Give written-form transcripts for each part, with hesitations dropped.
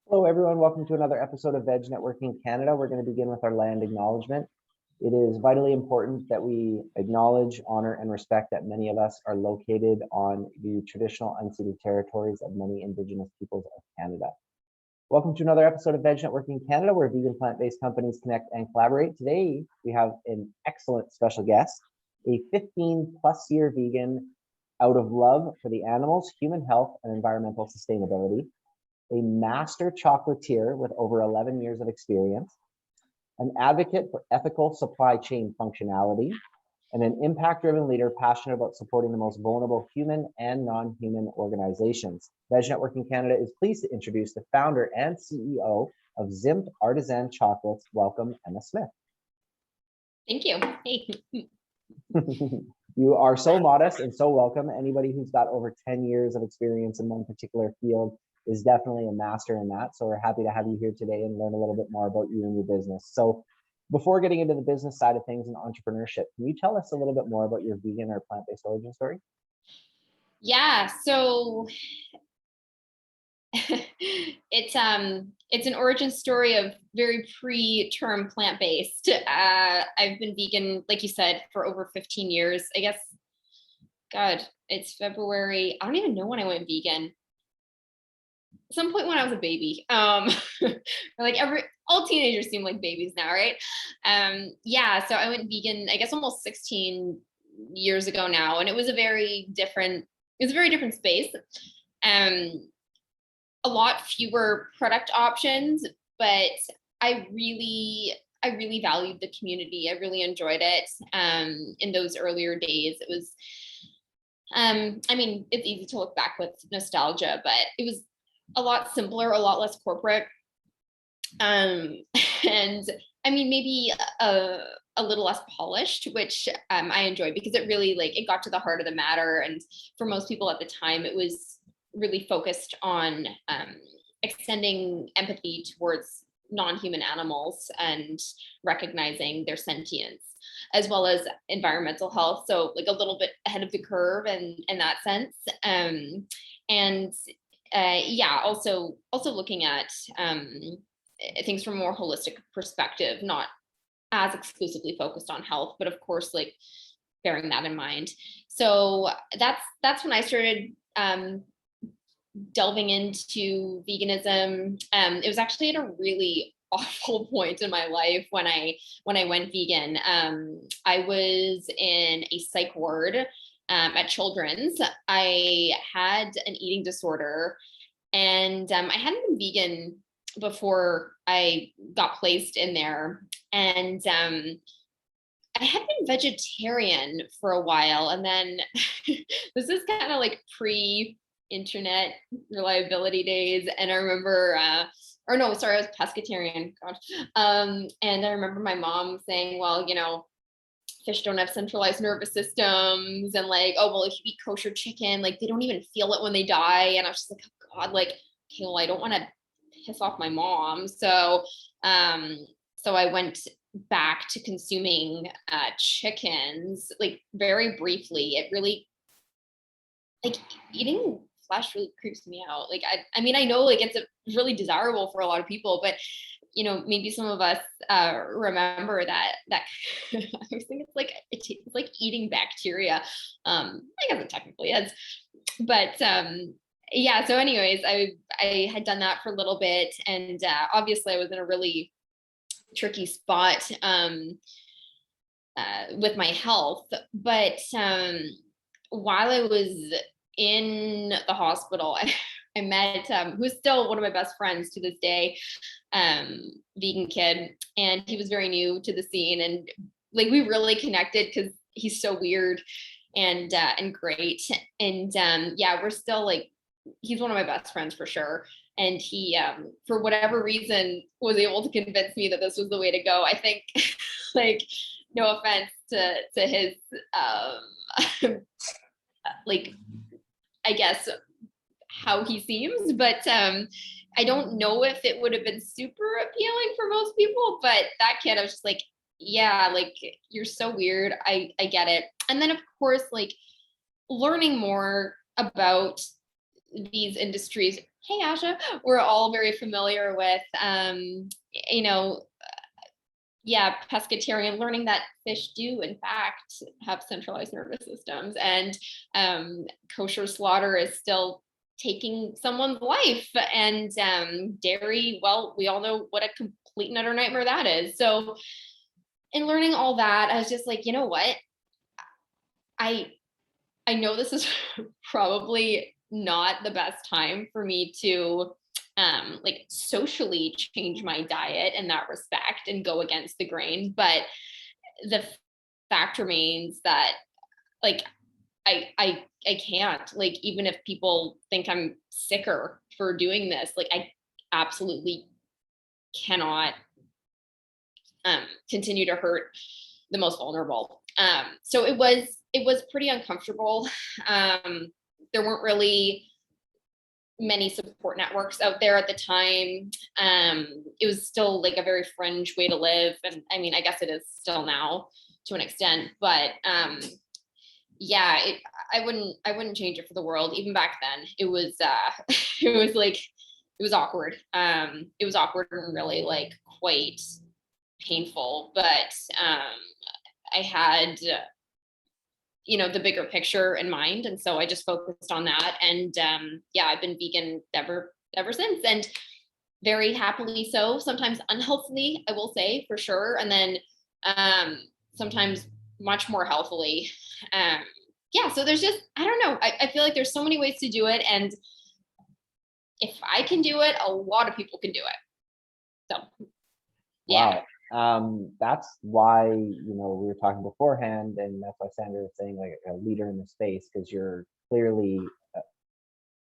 Hello, everyone. Welcome to another episode of Veg Networking Canada. We're going to begin with our land acknowledgement. It is vitally important that we acknowledge, honor, and respect that many of us are located on the traditional unceded territories of many Indigenous peoples of Canada. Welcome to another episode of Veg Networking Canada, where vegan plant-based companies connect and collaborate. Today, we have an excellent special guest, a 15-plus year vegan out of love for the animals, human health, and environmental sustainability, a master chocolatier with over 11 years of experience, an advocate for ethical supply chain functionality, and an impact-driven leader passionate about supporting the most vulnerable human and non-human organizations. Veg Networking Canada is pleased to introduce the founder and CEO of Zimt Chocolates. Welcome, Emma Smith. Thank you. Hey. You are so modest and so welcome. Anybody who's got over 10 years of experience in one particular field is definitely a master in that. So we're happy to have you here today and learn a little bit more about you and your business. So before getting into the business side of things and entrepreneurship, can you tell us a little bit more about your vegan or plant-based origin story? Yeah, so it's an origin story of very pre-term plant-based. I've been vegan, like you said, for over 15 years. I guess, God, it's February. I don't even know when I went vegan. Some point when I was a baby. Like all teenagers seem like babies now, right? Yeah, so I went vegan, I guess almost 16 years ago now, and it was a very different space. A lot fewer product options, but I really valued the community. I really enjoyed it. In those earlier days, it was I mean, it's easy to look back with nostalgia, but it was a lot simpler, a lot less corporate. And I mean, maybe a little less polished, which I enjoyed because it really it got to the heart of the matter. And for most people at the time, it was really focused on extending empathy towards non-human animals and recognizing their sentience, as well as environmental health. So a little bit ahead of the curve in that sense. Yeah, also looking at things from a more holistic perspective, not as exclusively focused on health, but of course, bearing that in mind. So that's when I started delving into veganism. It was actually at a really awful point in my life when I went vegan. I was in a psych ward at Children's. I had an eating disorder, and I hadn't been vegan before I got placed in there. And I had been vegetarian for a while, and then this is kind of pre-internet reliability days. And I remember, I was pescatarian. God. And I remember my mom saying, well, fish don't have centralized nervous systems, and oh, well, if you eat kosher chicken, they don't even feel it when they die. And I was just oh God, okay, well, I don't want to piss off my mom. So I went back to consuming chickens, very briefly. It really, eating flesh really creeps me out. I mean, I know it's really desirable for a lot of people, but maybe some of us remember that I was thinking it's like eating bacteria. I guess it technically is, but yeah. So anyways, I had done that for a little bit, and obviously I was in a really tricky spot with my health. But while I was in the hospital, I met who's still one of my best friends to this day, vegan kid, and he was very new to the scene, and we really connected because he's so weird and great. And yeah, we're still he's one of my best friends for sure. And he, for whatever reason, was able to convince me that this was the way to go. I think, no offense to his, I guess how he seems, but I don't know if it would have been super appealing for most people. But that kid, I was just yeah, you're so weird. I get it. And then of course, learning more about these industries hey, Asha, we're all very familiar with, you know, yeah, pescatarian, learning that fish do in fact have centralized nervous systems, and kosher slaughter is still taking someone's life, and dairy, well, we all know what a complete and utter nightmare that is. So in learning all that, I was just like, you know what? I I know this is probably not the best time for me to like socially change my diet in that respect and go against the grain, but the fact remains that like I can't, like, even if people think I'm sicker for doing this, like I absolutely cannot continue to hurt the most vulnerable. So it was pretty uncomfortable. Um, there weren't really many support networks out there at the time. It was still like a very fringe way to live, and I mean, I guess it is still now to an extent, but yeah, I wouldn't change it for the world. Even back then, it was it was like it was awkward. It was awkward and really like quite painful, but I had the bigger picture in mind, and so I just focused on that. And yeah, I've been vegan ever since, and very happily so. Sometimes unhealthily, I will say, for sure, and then sometimes much more healthily. um yeah, so there's just, I don't know, I feel like there's so many ways to do it, and if I can do it, a lot of people can do it. So yeah. Wow. That's why, we were talking beforehand, and that's why Sandra was saying like a leader in the space, because you're clearly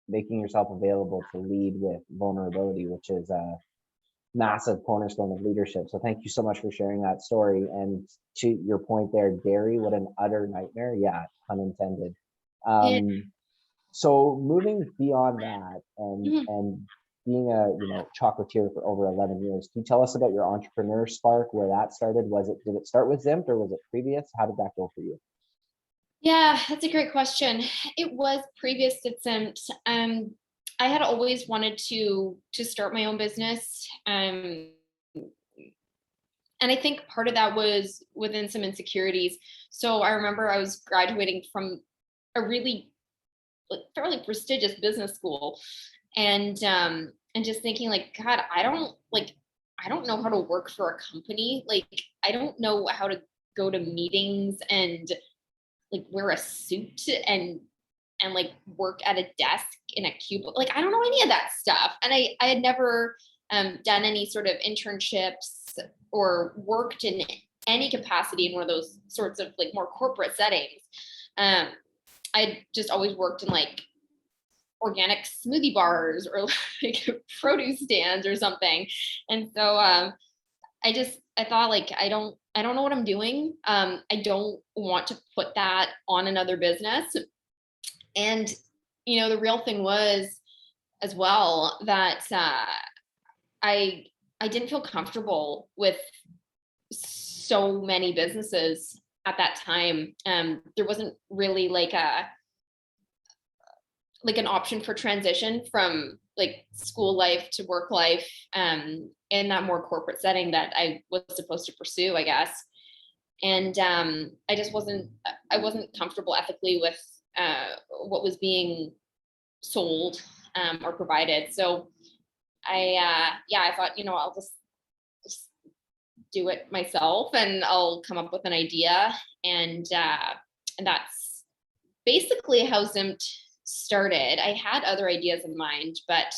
making yourself available to lead with vulnerability, which is a massive cornerstone of leadership. So thank you so much for sharing that story. And to your point there, dairy, what an utter nightmare. Yeah, pun intended. It, So moving beyond that, and mhm. being a chocolatier for over 11 years, can you tell us about your entrepreneur spark, where that started? Did it start with Zimt, or was it previous? How did that go for you? Yeah, that's a great question. It was previous to Zimt. I had always wanted to start my own business. And I think part of that was within some insecurities. So I remember I was graduating from a really like fairly prestigious business school, and just thinking like, God, I don't know how to work for a company. Like, I don't know how to go to meetings and like wear a suit and like work at a desk in a cubicle. Like, I don't know any of that stuff. And I had never done any sort of internships or worked in any capacity in one of those sorts of like more corporate settings. Um, I just always worked in like organic smoothie bars or like produce stands or something. And so I thought like I don't know what I'm doing. I don't want to put that on another business. And the real thing was as well that I I didn't feel comfortable with so many businesses at that time. There wasn't really like an option for transition from like school life to work life, in that more corporate setting that I was supposed to pursue, I guess. And I wasn't comfortable ethically with what was being sold or provided. So I thought, I'll just do it myself, and I'll come up with an idea. And that's basically how Zimt started. I had other ideas in mind, but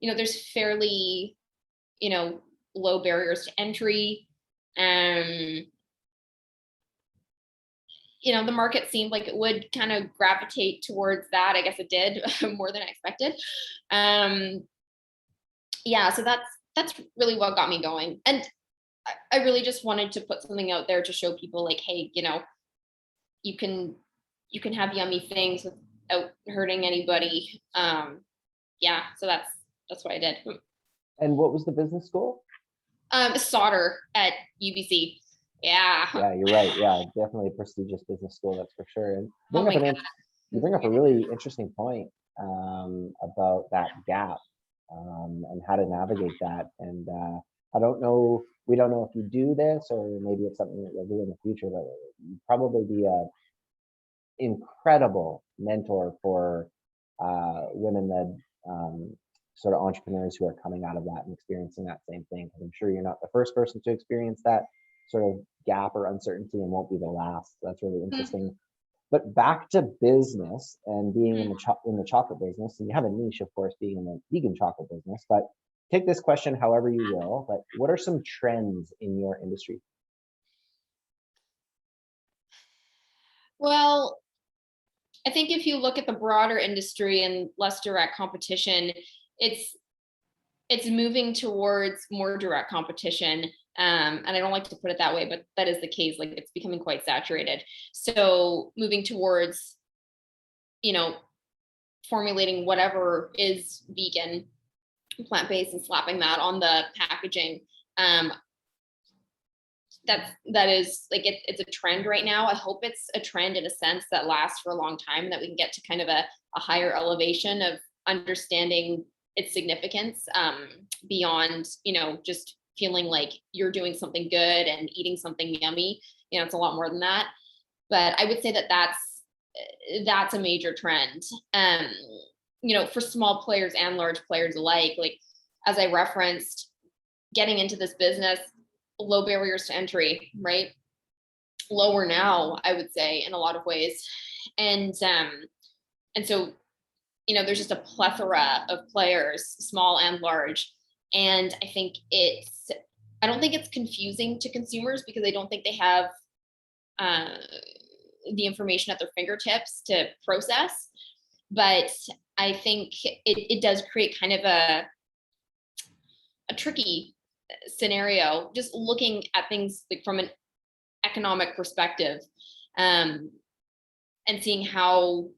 there's fairly, low barriers to entry. Um, the market seemed like it would kind of gravitate towards that. I guess it did more than I expected. Um, yeah, so that's really what got me going. And I really just wanted to put something out there to show people like, hey, you can you can have yummy things without hurting anybody. Yeah, so that's what I did. And what was the business school? Solder at UBC. Yeah. Yeah, you're right. Yeah, definitely a prestigious business school, that's for sure. And Oh my God. you bring up a really interesting point. about that gap and how to navigate that. And I don't know, we don't know if you do this or maybe it's something that you'll do in the future, but you'd probably be a incredible mentor for women-led sort of entrepreneurs who are coming out of that and experiencing that same thing. Because I'm sure you're not the first person to experience that sort of gap or uncertainty and won't be the last. So that's really interesting. But back to business and being in the chocolate business, and you have a niche, of course, being in the vegan chocolate business. But take this question however you will. But what are some trends in your industry? Well, I think if you look at the broader industry and less direct competition, it's moving towards more direct competition. And I don't like to put it that way, but that is the case. Like, it's becoming quite saturated. So moving towards, formulating whatever is vegan, plant-based, and slapping that on the packaging. That is like, it's a trend right now. I hope it's a trend in a sense that lasts for a long time, and that we can get to kind of a higher elevation of understanding its significance, beyond, just feeling like you're doing something good and eating something yummy. It's a lot more than that. But I would say that that's a major trend. For small players and large players alike. Like, as I referenced, getting into this business, low barriers to entry, right? Lower now, I would say, in a lot of ways. And so, there's just a plethora of players, small and large. And I don't think it's confusing to consumers, because I don't think they have the information at their fingertips to process. But I think it does create kind of a tricky scenario, just looking at things like from an economic perspective, and seeing how,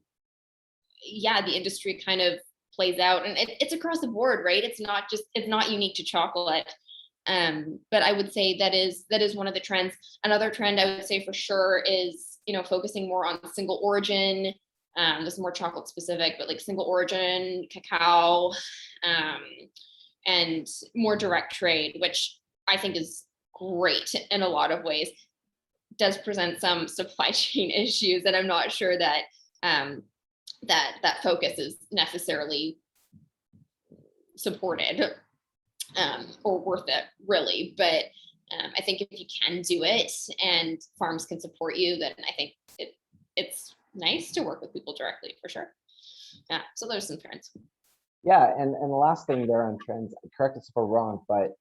the industry kind of plays out. And it's across the board, right? It's not unique to chocolate. But I would say that is one of the trends. Another trend I would say for sure is, focusing more on single origin. This is more chocolate specific, but like single origin cacao, and more direct trade, which I think is great in a lot of ways. Does present some supply chain issues, and I'm not sure that that focus is necessarily supported, or worth it, really. But I think if you can do it and farms can support you, then I think it's nice to work with people directly, for sure. Yeah, so there's some trends. Yeah, and the last thing there on trends, correct us if we're wrong, but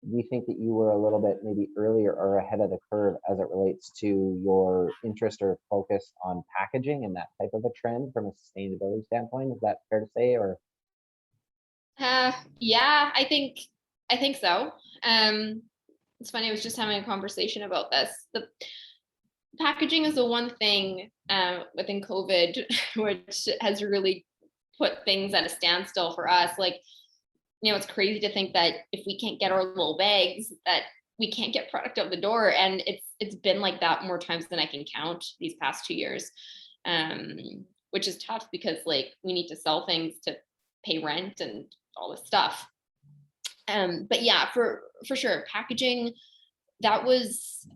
we think that you were a little bit maybe earlier or ahead of the curve as it relates to your interest or focus on packaging and that type of a trend from a sustainability standpoint. Is that fair to say? Or yeah, I think so. It's funny, I was just having a conversation about this. The packaging is the one thing within COVID which has really put things at a standstill for us. Like, it's crazy to think that if we can't get our little bags, that we can't get product out the door. And it's been like that more times than I can count these past 2 years, which is tough, because like, we need to sell things to pay rent and all this stuff. But yeah, for sure, packaging, that was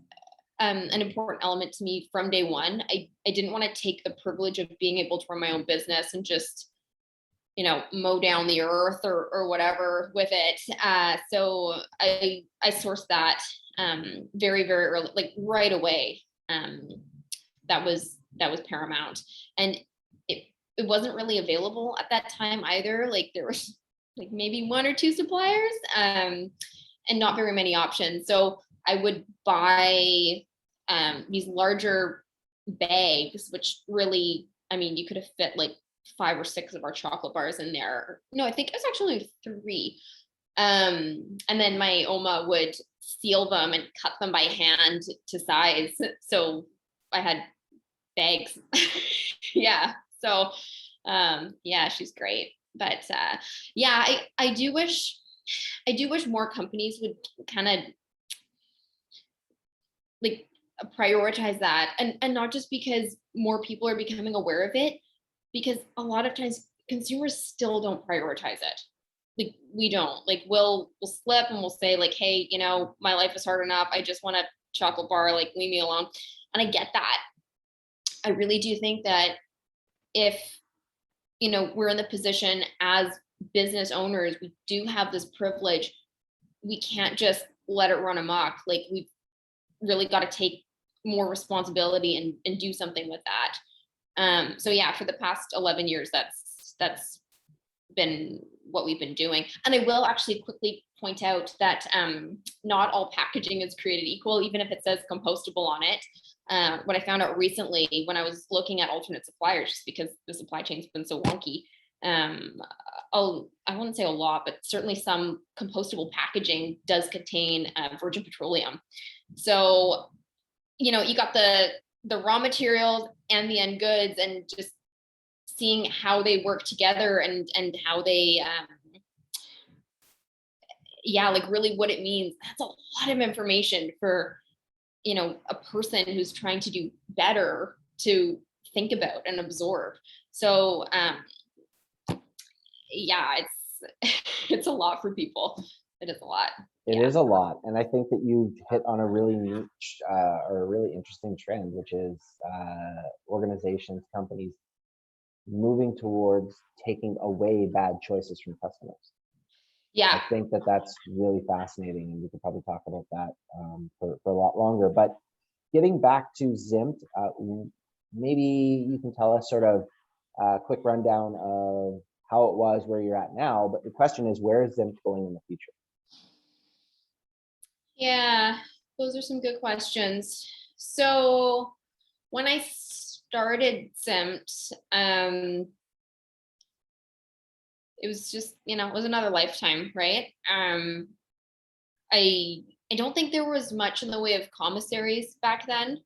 an important element to me from day one. I didn't want to take the privilege of being able to run my own business and just, mow down the earth or whatever with it. So I sourced that very, very early, like right away. That was paramount. And it wasn't really available at that time either. Like, there was like maybe 1 or 2 suppliers, and not very many options. So I would buy these larger bags, which really, you could have fit like 5 or 6 of our chocolate bars in there. No, I think it was actually 3. And then my Oma would seal them and cut them by hand to size. So I had bags. Yeah. So yeah, she's great. But yeah, I do wish more companies would kind of like prioritize that, and not just because more people are becoming aware of it, because a lot of times consumers still don't prioritize it. Like we don't, like we'll slip and we'll say like, hey, you know, my life is hard enough. I just want a chocolate bar, like leave me alone. And I get that. I really do think that if, you know, we're in the position as business owners, we do have this privilege. We can't just let it run amok. Like we've really got to take more responsibility and do something with that. So yeah, for the past 11 years, that's been what we've been doing. And I will actually quickly point out that not all packaging is created equal, even if it says compostable on it. What I found out recently when I was looking at alternate suppliers, just because the supply chain's been so wonky, I wouldn't say a lot, but certainly some compostable packaging does contain virgin petroleum. So, you know, you got the raw materials and the end goods, and just seeing how they work together and how they, yeah, like really what it means. That's a lot of information for, you know, a person who's trying to do better to think about and absorb. So, yeah, it's a lot for people. It is a lot. It is a lot. And I think that you've hit on a really niche or a really interesting trend, which is organizations, companies moving towards taking away bad choices from customers. Yeah. I think that that's really fascinating, and we could probably talk about that for a lot longer. But getting back to Zimt, maybe you can tell us sort of a quick rundown of how it was, where you're at now. But the question is, where is Zimt going in the future? Yeah, those are some good questions. So when I started Zimt, it was just, you know, it was another lifetime, right? I don't think there was much in the way of commissaries back then.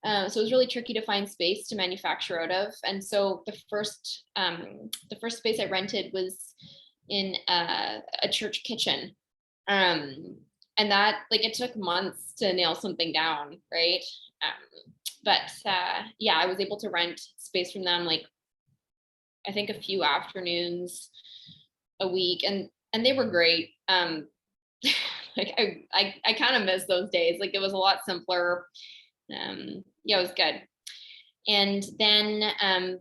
So it was really tricky to find space to manufacture out of. And so the first space I rented was in a church kitchen. And that, like, it took months to nail something down, right? Yeah, I was able to rent space from them, like, I think a few afternoons a week, and they were great. Like I kind of miss those days. Like it was a lot simpler. Yeah, it was good. And then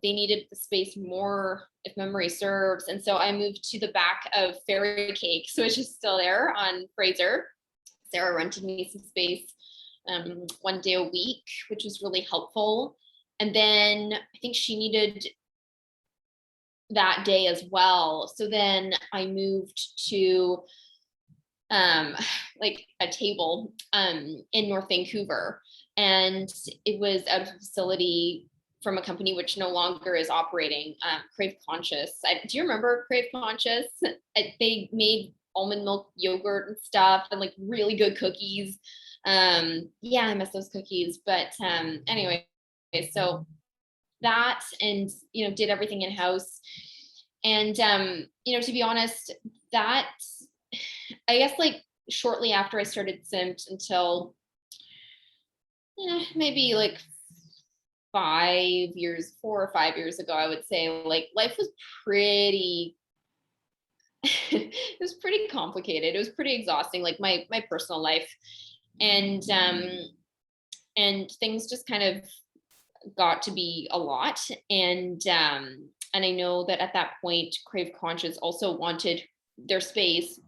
they needed the space more, if memory serves. And so I moved to the back of Fairy Cakes, which is still there on Fraser. Sarah rented me some space 1 day a week, which was really helpful. And then I think she needed that day as well. So then I moved to like a table in North Vancouver, and it was out of a facility from a company which no longer is operating, Crave Conscious. Do you remember Crave Conscious? They made almond milk yogurt and stuff, and like really good cookies. Yeah, I miss those cookies. But anyway, so that, and you know, did everything in house. And you know, to be honest, that, I guess, like shortly after I started Zimt until maybe like 4 or 5 years ago, I would say, like, life was pretty it was pretty complicated. It was pretty exhausting, like my personal life. And things just kind of got to be a lot. And I know that at that point, Crave Conscious also wanted their space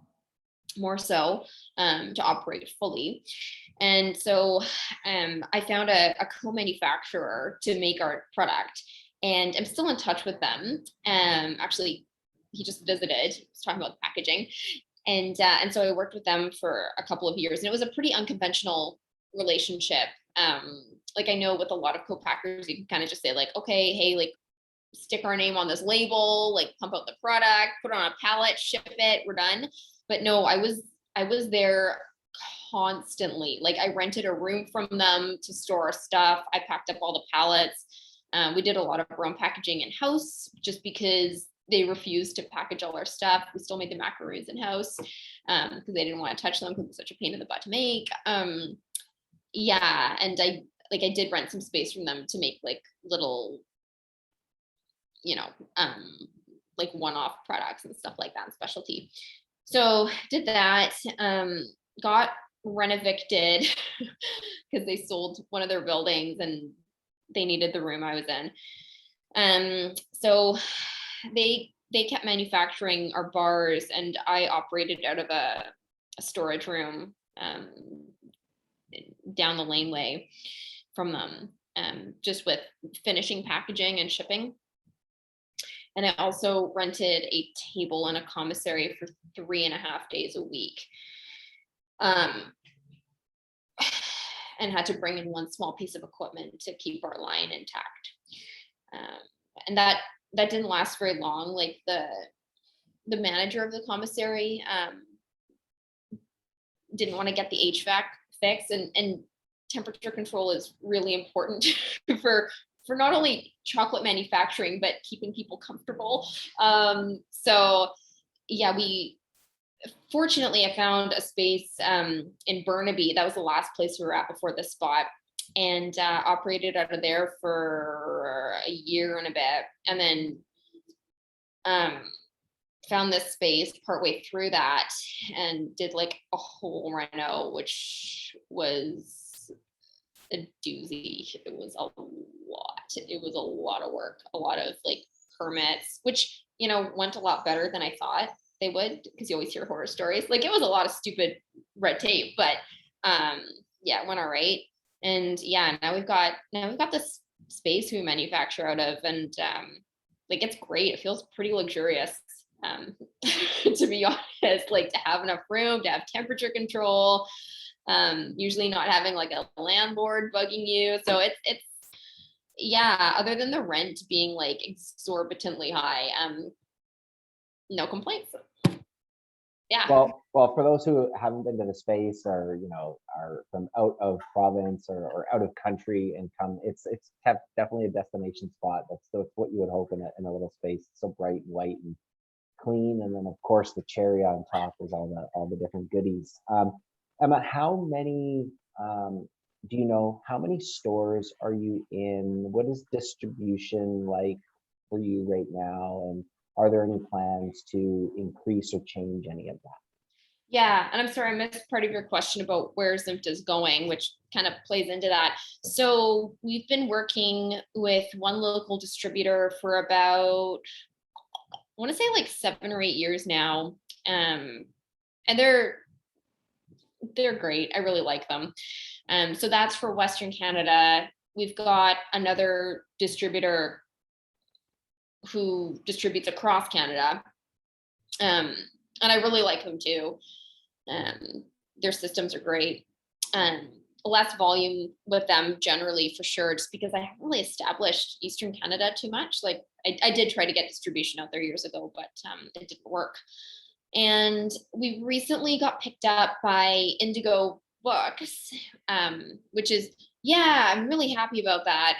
more so to operate fully. And so I found a co-manufacturer to make our product, and I'm still in touch with them. Actually, he just visited, was talking about the packaging. And so I worked with them for a couple of years, and it was a pretty unconventional relationship. Like, I know with a lot of co-packers, you can kind of just say like, okay, hey, like, stick our name on this label, like pump out the product, put it on a pallet, ship it, we're done. But no, I was there constantly. Like, I rented a room from them to store our stuff. I packed up all the pallets. We did a lot of our own packaging in house, just because they refused to package all our stuff. We still made the macaroons in house because they didn't want to touch them because it's such a pain in the butt to make. Yeah, and I did rent some space from them to make like little you know, like one-off products and stuff like that, and specialty. So did that, got rent-evicted because they sold one of their buildings and they needed the room I was in. So they kept manufacturing our bars, and I operated out of a storage room down the laneway from them, just with finishing packaging and shipping. And I also rented a table in a commissary for 3.5 days a week. And had to bring in one small piece of equipment to keep our line intact. And that didn't last very long. Like the manager of the commissary didn't want to get the HVAC fixed, and temperature control is really important for not only chocolate manufacturing, but keeping people comfortable. So yeah, fortunately, I found a space in Burnaby. That was the last place we were at before this spot, and operated out of there for a year and a bit, and then found this space partway through that and did like a whole reno, which was a doozy. It was a lot. It was a lot of work, a lot of like permits, which, you know, went a lot better than I thought they would, because you always hear horror stories. Like, it was a lot of stupid red tape, but yeah, it went all right. And yeah, now we've got this space we manufacture out of, and like, it's great. It feels pretty luxurious, to be honest, like to have enough room, to have temperature control, usually not having like a landlord bugging you. So it's yeah, other than the rent being like exorbitantly high, no complaints. Yeah. Well, for those who haven't been to the space, or are from out of province or out of country and come, it's definitely a destination spot. That's what you would hope in a little space. It's so bright and white and clean, and then of course the cherry on top is all the different goodies. Emma, how many do you know how many stores are you in? What is distribution like for you right now, and are there any plans to increase or change any of that? Yeah, and I'm sorry, I missed part of your question about where Zimt is going, which kind of plays into that. So we've been working with one local distributor for about, I want to say like 7 or 8 years now. And they're great. I really like them. So that's for Western Canada. We've got another distributor who distributes across Canada. And I really like them too. Their systems are great. Less volume with them generally, for sure, just because I haven't really established Eastern Canada too much. Like, I did try to get distribution out there years ago, but it didn't work. And we recently got picked up by Indigo Books, which is, yeah, I'm really happy about that.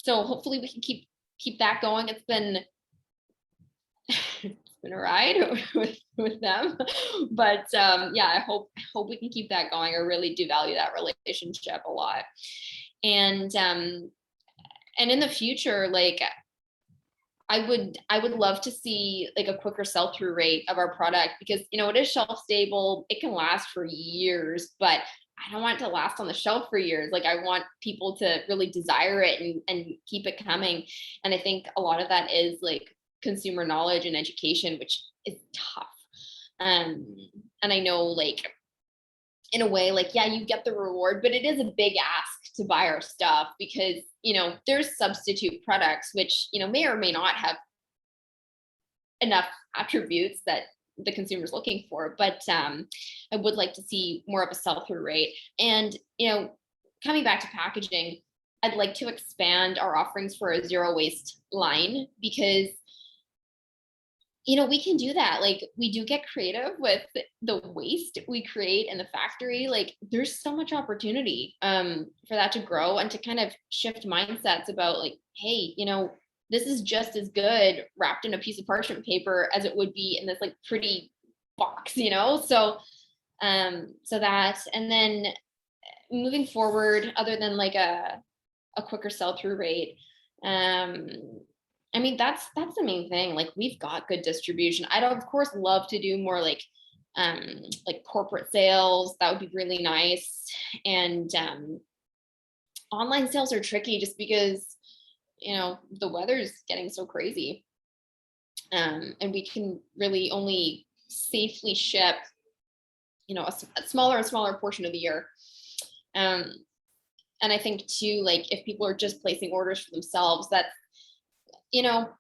So hopefully we can keep that going. It's been a ride with them, but yeah, I hope we can keep that going. I really do value that relationship a lot. And in the future, like, I would love to see like a quicker sell-through rate of our product, because, you know, it is shelf stable. It can last for years, but I don't want it to last on the shelf for years. Like, I want people to really desire it and keep it coming. And I think a lot of that is like consumer knowledge and education, which is tough. And I know, like, in a way, like, yeah, you get the reward, but it is a big ask to buy our stuff, because, you know, there's substitute products, which, you know, may or may not have enough attributes that the consumer's looking for. But I would like to see more of a sell-through rate. And, you know, coming back to packaging, I'd like to expand our offerings for a zero waste line, because, you know, we can do that. Like, we do get creative with the waste we create in the factory. Like, there's so much opportunity for that to grow, and to kind of shift mindsets about, like, hey, you know, this is just as good wrapped in a piece of parchment paper as it would be in this like pretty box, you know? So that, and then moving forward, other than like a quicker sell-through rate, I mean, that's the main thing. Like we've got good distribution. I'd of course love to do more like corporate sales. That would be really nice. And online sales are tricky just because, the weather's getting so crazy. And we can really only safely ship, a smaller and smaller portion of the year. Um, and I think too, like if people are just placing orders for themselves, that's, you know,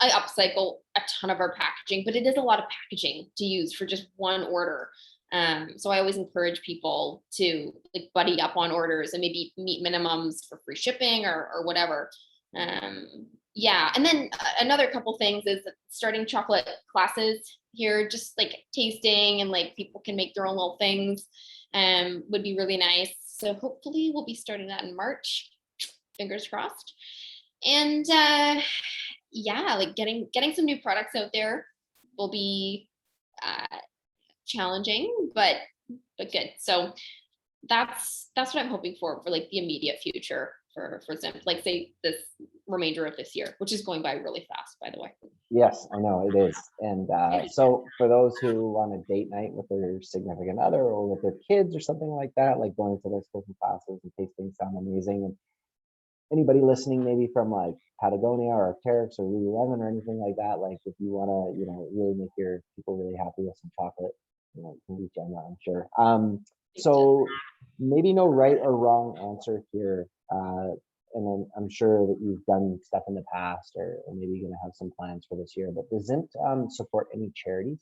I upcycle a ton of our packaging, but it is a lot of packaging to use for just one order. So I always encourage people to like buddy up on orders and maybe meet minimums for free shipping or whatever. Yeah. And then another couple things is starting chocolate classes here, just like tasting and like people can make their own little things, would be really nice. So hopefully we'll be starting that in March, fingers crossed. And yeah, like getting some new products out there will be challenging, but good. So that's what I'm hoping for like the immediate future for Zimt, like say this remainder of this year, which is going by really fast, by the way. Yes, I know it is. And so for those who want a date night with their significant other or with their kids or something like that, like going to those cooking classes and tasting sound amazing. And anybody listening maybe from like Patagonia or Arc'teryx or Lululemon or anything like that, like if you want to, really make your people really happy with some chocolate, you can reach Emma, I'm sure. So maybe no right or wrong answer here. And then I'm sure that you've done stuff in the past or maybe you're going to have some plans for this year, but does Zimt support any charities?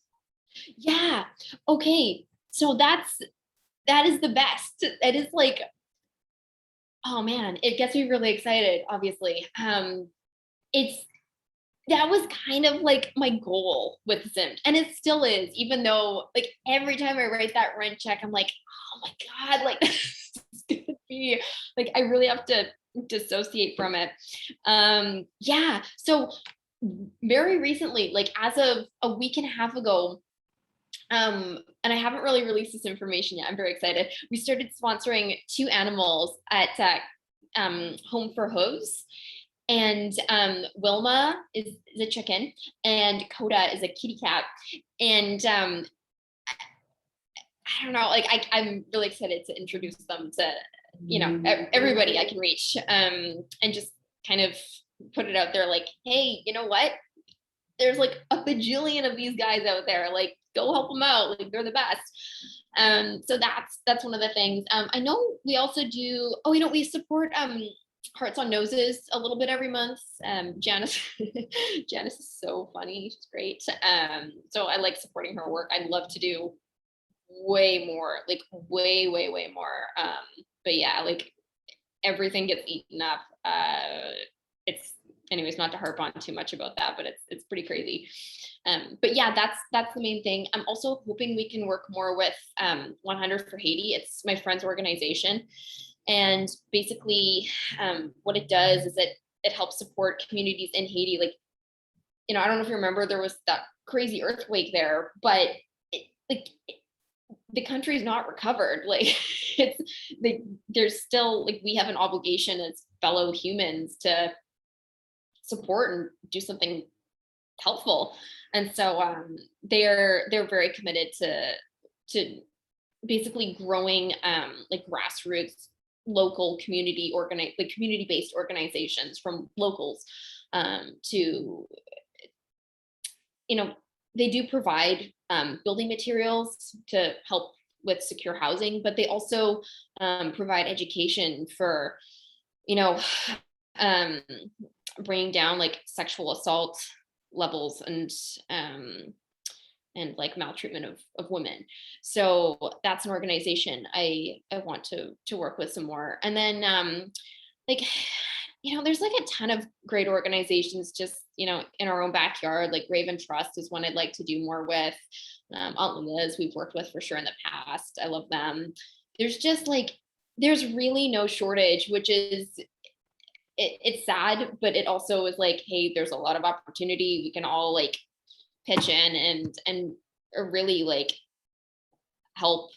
Yeah. Okay. So that is the best. It is like, oh man, it gets me really excited, obviously. It's that was kind of like my goal with Zimt, and it still is, even though like every time I write that rent check, I'm like, oh my God, like it's gonna be like I really have to dissociate from it. Yeah. So very recently, like as of a week and a half ago, and I haven't really released this information yet. I'm very excited. We started sponsoring two animals at Home for Hooves. And Wilma is a chicken, and Coda is a kitty cat. And I don't know, like I'm really excited to introduce them to everybody I can reach, and just kind of put it out there, like, hey, you know what? There's like a bajillion of these guys out there. Like, go help them out. Like, they're the best. So that's one of the things. I know we also do. Oh, we support Hearts on Noses a little bit every month. Janice, Janice is so funny. She's great. So I like supporting her work. I'd love to do way more, like way more. But yeah, like everything gets eaten up. It's anyways, not to harp on too much about that, but it's pretty crazy. But yeah, that's the main thing. I'm also hoping we can work more with 100 for Haiti. It's my friend's organization. And basically, what it does is it helps support communities in Haiti. Like, I don't know if you remember, there was that crazy earthquake there, but the country's not recovered. Like, it's like there's still like we have an obligation as fellow humans to support and do something helpful. And so they're very committed to basically growing like grassroots local community-based organizations from locals, to they do provide building materials to help with secure housing, but they also provide education for um, bringing down like sexual assault levels and like maltreatment of women. So that's an organization I want to work with some more. And then like there's like a ton of great organizations just in our own backyard. Like Raven Trust is one I'd like to do more with. Aunt Liz we've worked with for sure in the past. I love them. There's just like there's really no shortage, which is it's sad, but it also is like, hey, there's a lot of opportunity. We can all like pitch in and really like help.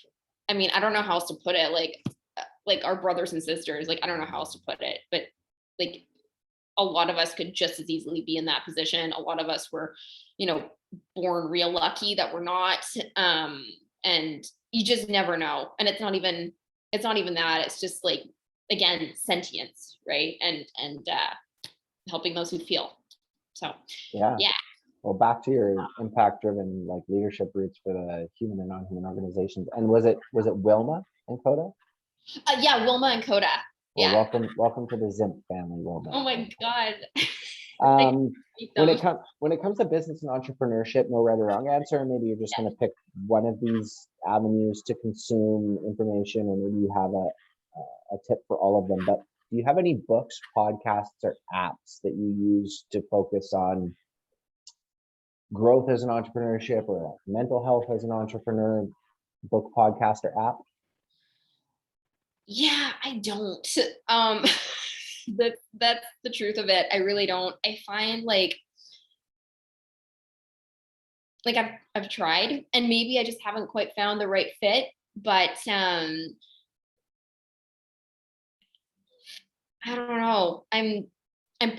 I mean, I don't know how else to put it. Like our brothers and sisters. Like I don't know how else to put it, but like a lot of us could just as easily be in that position. A lot of us were, you know, born real lucky that we're not. And you just never know. And it's not even that. It's just like, again, sentience, right? And helping those who feel. So Yeah. yeah. Well, back to your impact-driven like leadership roots for the human and non-human organizations. And was it Wilma and Coda? Yeah, Wilma and Coda. Well, Yeah. welcome to the Zimt family, Wilma. Oh my God. When it comes to business and entrepreneurship, no right or wrong answer, and maybe you're just going to pick one of these avenues to consume information, or maybe you have a tip for all of them. But do you have any books, podcasts, or apps that you use to focus on growth as an entrepreneurship, or mental health as an entrepreneur? Book, podcast, or app? Yeah, I don't. That's the truth of it. I really don't. I find like I've tried, and maybe I just haven't quite found the right fit. But I don't know. I'm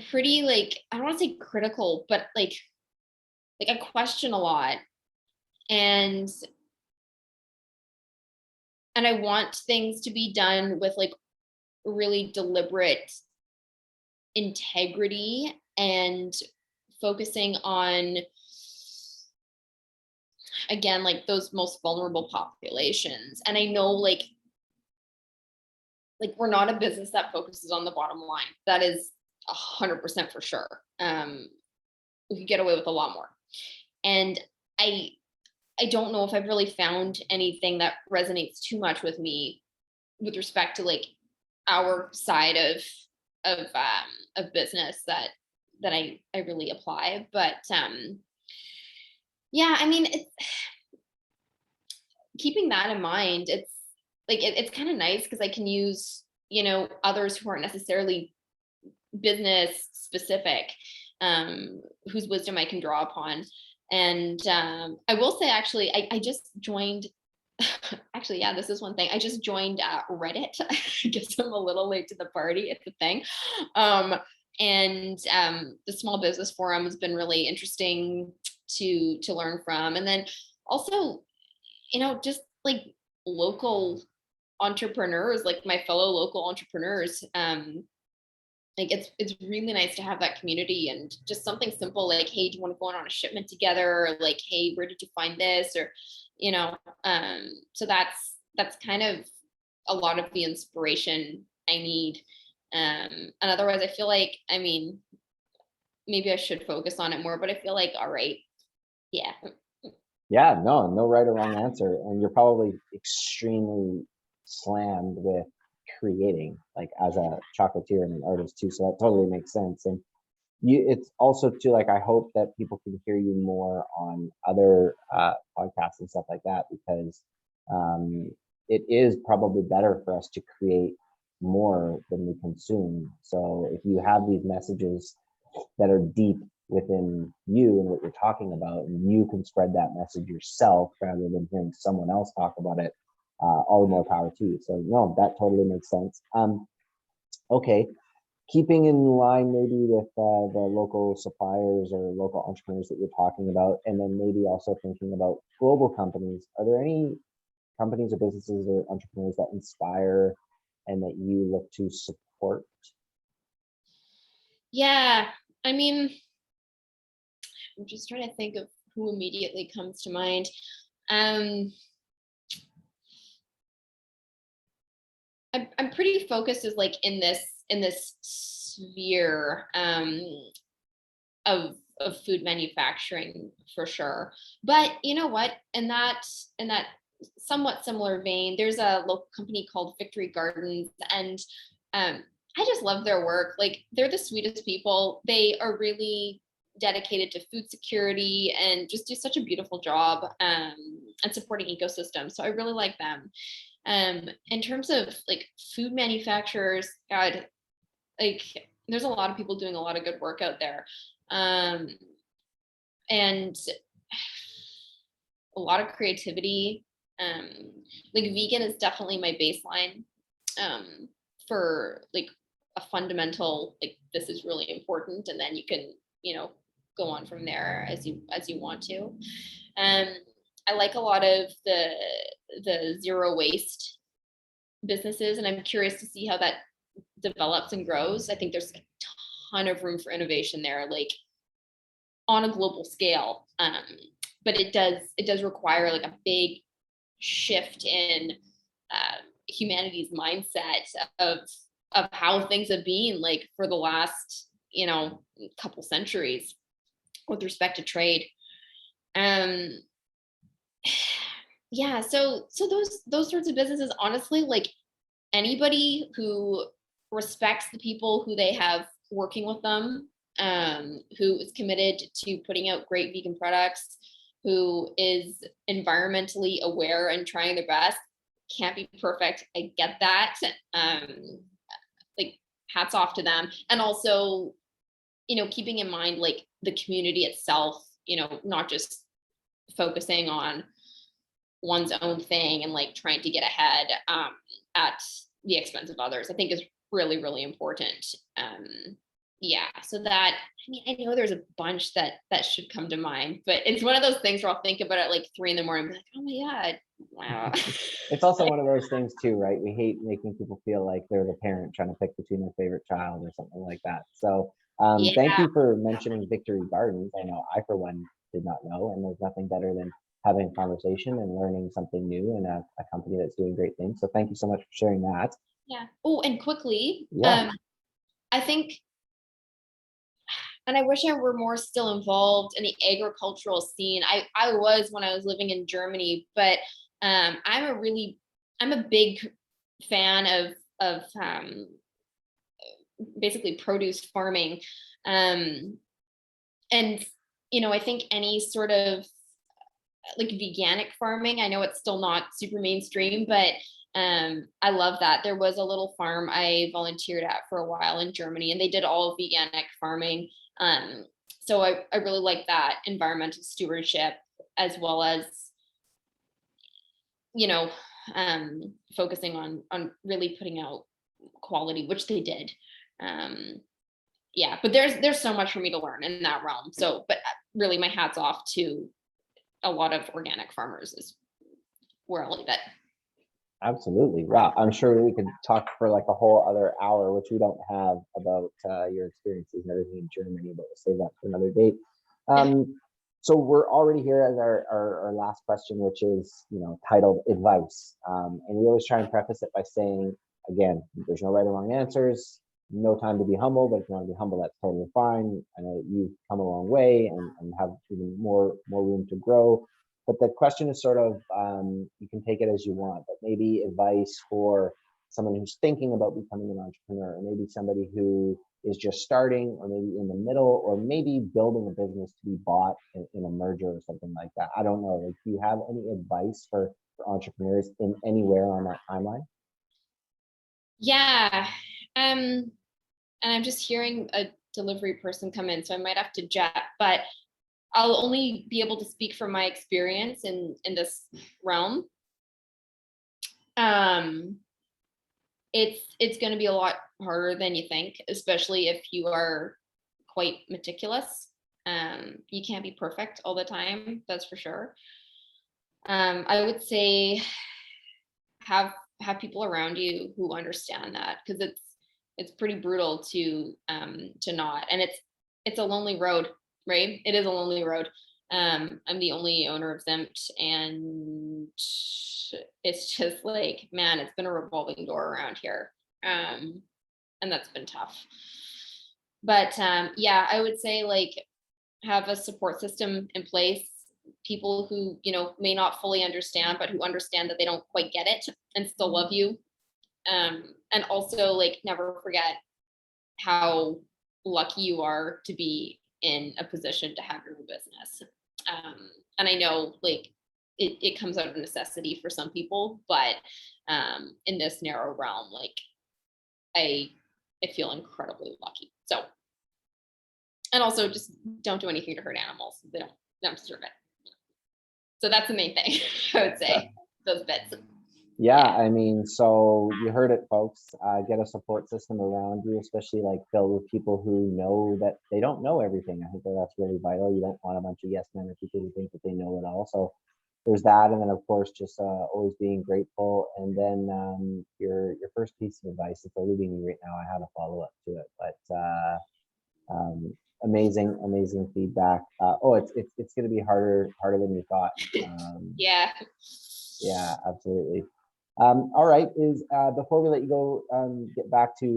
pretty like, I don't want to say critical, but like I question a lot, and I want things to be done with like really deliberate integrity and focusing on, again, like those most vulnerable populations. And I know like we're not a business that focuses on the bottom line. That is 100% for sure. We could get away with a lot more. And I don't know if I've really found anything that resonates too much with me with respect to like our side of business that I really apply. But yeah, I mean, it's keeping that in mind. It's like it's kind of nice because I can use, you know, others who aren't necessarily business specific, whose wisdom I can draw upon. And I will say, actually, I just joined. Actually, yeah, this is one thing. I just joined Reddit. I guess I'm a little late to the party. It's a thing. And the small business forum has been really interesting to learn from. And then also, you know, just like local entrepreneurs, like my fellow local entrepreneurs. Like it's really nice to have that community, and just something simple like, hey, do you want to go on a shipment together? Or like, hey, where did you find this? Or, you know, so that's kind of a lot of the inspiration I need. And otherwise I feel like, I mean, maybe I should focus on it more, but I feel like, all right, yeah. Yeah, no right or wrong answer. And you're probably extremely slammed with creating, like as a chocolatier and an artist too. So that totally makes sense. And it's also too, like, I hope that people can hear you more on other podcasts and stuff like that, because it is probably better for us to create more than we consume. So if you have these messages that are deep within you and what you're talking about, and you can spread that message yourself rather than hearing someone else talk about it, all the more power to you. So no, that totally makes sense. Okay, keeping in line maybe with the local suppliers or local entrepreneurs that you're talking about, and then maybe also thinking about global companies, are there any companies or businesses or entrepreneurs that inspire and that you look to support? Yeah, I mean, I'm just trying to think of who immediately comes to mind. I'm pretty focused as like in this sphere of food manufacturing for sure. But you know what? In that somewhat similar vein, there's a local company called Victory Gardens, and I just love their work. Like, they're the sweetest people. They are really dedicated to food security and just do such a beautiful job, and supporting ecosystems. So I really like them. In terms of like food manufacturers, God, like there's a lot of people doing a lot of good work out there. And a lot of creativity. Like vegan is definitely my baseline, for like a fundamental, like, this is really important, and then you can, go on from there as you want to. I like a lot of the zero waste businesses, and I'm curious to see how that develops and grows. I think there's a ton of room for innovation there, like on a global scale. But it does require like a big shift in humanity's mindset of how things have been like for the last, couple centuries with respect to trade. Yeah, so those sorts of businesses, honestly, like anybody who respects the people who they have working with them, who is committed to putting out great vegan products, who is environmentally aware and trying their best, can't be perfect. I get that. Like, hats off to them. And also, keeping in mind like the community itself, not just focusing on one's own thing and like trying to get ahead at the expense of others, I think is really, really important. Yeah, so that, I know there's a bunch that should come to mind, but it's one of those things where I'll think about it like 3 a.m. and be like, oh my God, wow. It's also one of those things too, right? We hate making people feel like they're the parent trying to pick between their favorite child or something like that. So Yeah. thank you for mentioning Victory Gardens. I know I, for one, did not know, and there's nothing better than having a conversation and learning something new in a company that's doing great things. So thank you so much for sharing that. Yeah. Oh, and quickly, Yeah. I think, and I wish I were more still involved in the agricultural scene. I was when I was living in Germany, but I'm a big fan of basically produce farming. And I think any sort of like veganic farming, I know it's still not super mainstream, but I love that. There was a little farm I volunteered at for a while in Germany, and they did all veganic farming. So I really like that environmental stewardship, as well as, focusing on really putting out quality, which they did. Yeah, but there's so much for me to learn in that realm. So, but really my hat's off to a lot of organic farmers is where I'll leave it. Absolutely. Wow. I'm sure we could talk for like a whole other hour, which we don't have, about your experiences and everything in Germany, but we'll save that for another date. So we're already here as our last question, which is, titled advice. And we always try and preface it by saying, again, there's no right or wrong answers, no time to be humble, but if you want to be humble, that's totally fine. I know you've come a long way and have even more room to grow. But the question is sort of, you can take it as you want, but maybe advice for someone who's thinking about becoming an entrepreneur, or maybe somebody who is just starting, or maybe in the middle, or maybe building a business to be bought in a merger or something like that. I don't know. Like, do you have any advice for entrepreneurs in anywhere on that timeline? Yeah. And I'm just hearing a delivery person come in, so I might have to jet, but I'll only be able to speak from my experience in this realm. It's going to be a lot harder than you think, especially if you are quite meticulous. You can't be perfect all the time, that's for sure. I would say have people around you who understand that, because it's pretty brutal to not, and it's a lonely road, right? It is a lonely road. I'm the only owner of Zimt, and it's just like, man, it's been a revolving door around here. And that's been tough. But yeah, I would say like have a support system in place, people who, may not fully understand, but who understand that they don't quite get it and still love you. And also like never forget how lucky you are to be in a position to have your own business. And I know like it comes out of necessity for some people, but in this narrow realm, like I feel incredibly lucky. So, and also just don't do anything to hurt animals. They don't deserve it. So that's the main thing I would say, those bits. Yeah, I mean, so you heard it, folks. Get a support system around you, especially like filled with people who know that they don't know everything. I think that that's really vital. You don't want a bunch of yes men or people who think that they know it all. So there's that, and then of course just always being grateful. And then your first piece of advice, it's eluding me right now. I have a follow up to it, but amazing feedback. Oh, it's going to be harder than you thought. Yeah. Yeah, absolutely. All right, before we let you go, get back to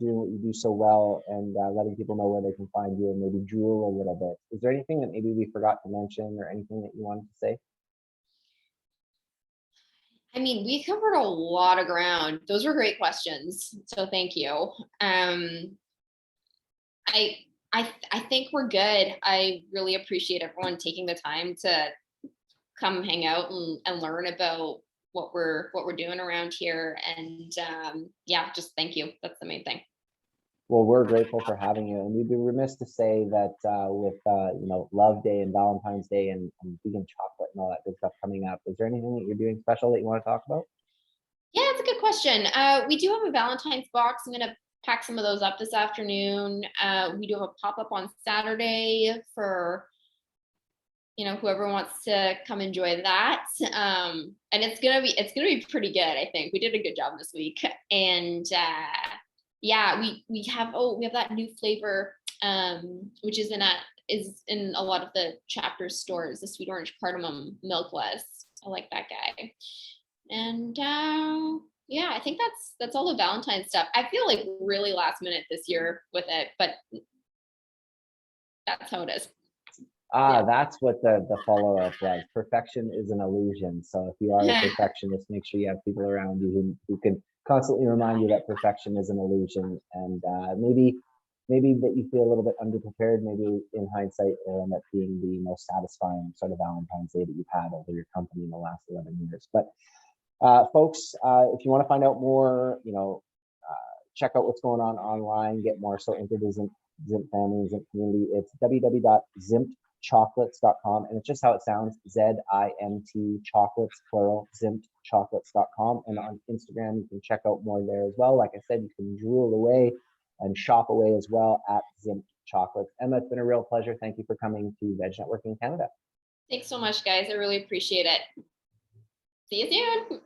doing what you do so well and letting people know where they can find you and maybe drool a little bit. Is there anything that maybe we forgot to mention or anything that you wanted to say? I mean, we covered a lot of ground. Those were great questions. So thank you. I I think we're good. I really appreciate everyone taking the time to come hang out and learn about what we're doing around here. And yeah, just thank you. That's the main thing. Well, we're grateful for having you, and we'd be remiss to say that with Love Day and Valentine's Day and vegan chocolate and all that good stuff coming up, is there anything that you're doing special that you want to talk about? Yeah, it's a good question. We do have a Valentine's box. I'm gonna pack some of those up this afternoon. We do have a pop up on Saturday for whoever wants to come enjoy that. And it's gonna be pretty good. I think we did a good job this week. And yeah, we have that new flavor, which is in a lot of the chapter stores, the sweet orange cardamom milkless. I like that guy. And yeah, I think that's all the Valentine's stuff. I feel like really last minute this year with it, but that's how it is. Yeah. That's what the follow-up was. Perfection is an illusion. So if you are a perfectionist, make sure you have people around you who can constantly remind you that perfection is an illusion. And maybe that you feel a little bit underprepared, maybe in hindsight it'll end up being the most satisfying sort of Valentine's Day that you've had over your company in the last 11 years. But folks, if you want to find out more, check out what's going on online, get more so into the Zimt family and Zimt community. It's www.zimtchocolates.com, and it's just how it sounds, ZIMT chocolates, plural, zimtchocolates.com. And on Instagram, you can check out more there as well. Like I said, you can drool away and shop away as well at Zimt Chocolates. Emma, it's been a real pleasure. Thank you for coming to Veg Networking Canada. Thanks so much, guys. I really appreciate it. See you soon.